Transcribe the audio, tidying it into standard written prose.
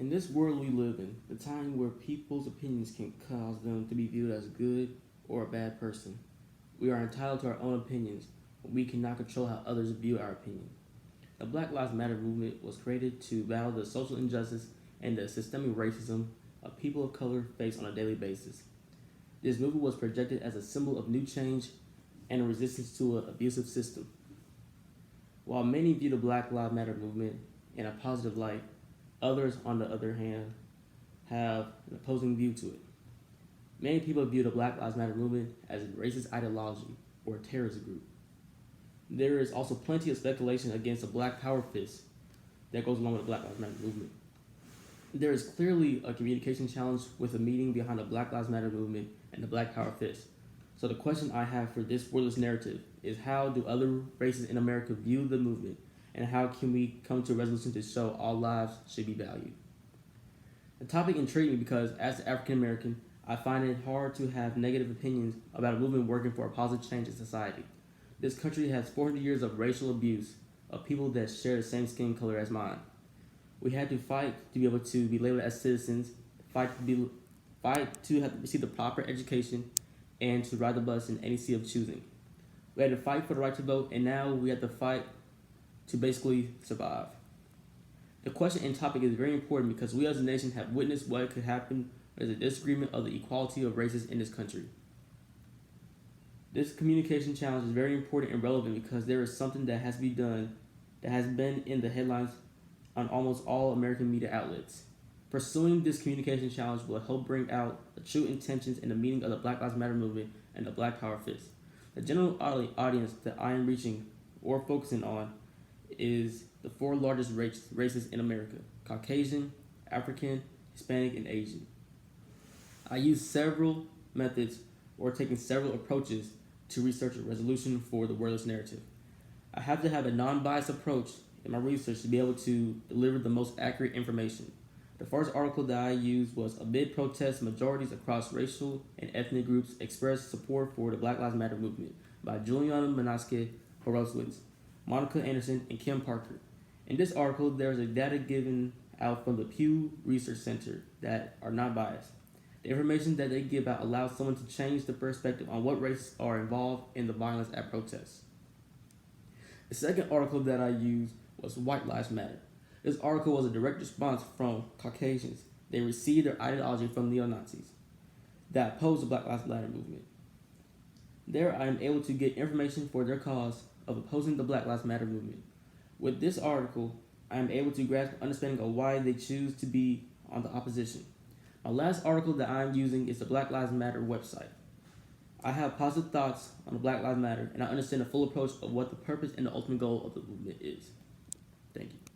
In this world we live in, the time where people's opinions can cause them to be viewed as good or a bad person, we are entitled to our own opinions, but we cannot control how others view our opinion. The Black Lives Matter movement was created to battle the social injustice and the systemic racism of people of color face on a daily basis. This movement was projected as a symbol of new change and a resistance to an abusive system. While many view the Black Lives Matter movement in a positive light, others, on the other hand, have an opposing view to it. Many people view the Black Lives Matter movement as a racist ideology or a terrorist group. There is also plenty of speculation against the Black Power fist that goes along with the Black Lives Matter movement. There is clearly a communication challenge with the meeting behind the Black Lives Matter movement and the Black Power fist. So the question I have for this wordless narrative is, how do other races in America view the movement, and how can we come to a resolution to show all lives should be valued? The topic intrigued me because, as an African American, I find it hard to have negative opinions about a movement working for a positive change in society. This country has 400 years of racial abuse of people that share the same skin color as mine. We had to fight to be able to be labeled as citizens, fight to have to receive the proper education, and to ride the bus in any seat of choosing. We had to fight for the right to vote, and now we have to fight to basically survive. The question and topic is very important because we as a nation have witnessed what could happen when there's a disagreement of the equality of races in this country. This communication challenge is very important and relevant because there is something that has to be done that has been in the headlines on almost all American media outlets. Pursuing this communication challenge will help bring out the true intentions and the meaning of the Black Lives Matter movement and the Black Power fist. The general audience that I am reaching or focusing on is the four largest races in America: Caucasian, African, Hispanic, and Asian. I use several methods or taking several approaches to research a resolution for the wordless narrative. I have to have a non-biased approach in my research to be able to deliver the most accurate information. The first article that I used was Amid Protests, Majorities Across Racial and Ethnic Groups Express Support for the Black Lives Matter Movement by Juliana Manaske Horowitz, Monica Anderson, and Kim Parker. In this article, there is a data given out from the Pew Research Center that are not biased. The information that they give out allows someone to change the perspective on what races are involved in the violence at protests. The second article that I used was White Lives Matter. This article was a direct response from Caucasians. They received their ideology from neo-Nazis that opposed the Black Lives Matter movement. There I am able to get information for their cause of opposing the Black Lives Matter movement. With this article, I am able to grasp an understanding of why they choose to be on the opposition. My last article that I am using is the Black Lives Matter website. I have positive thoughts on the Black Lives Matter, and I understand the full approach of what the purpose and the ultimate goal of the movement is. Thank you.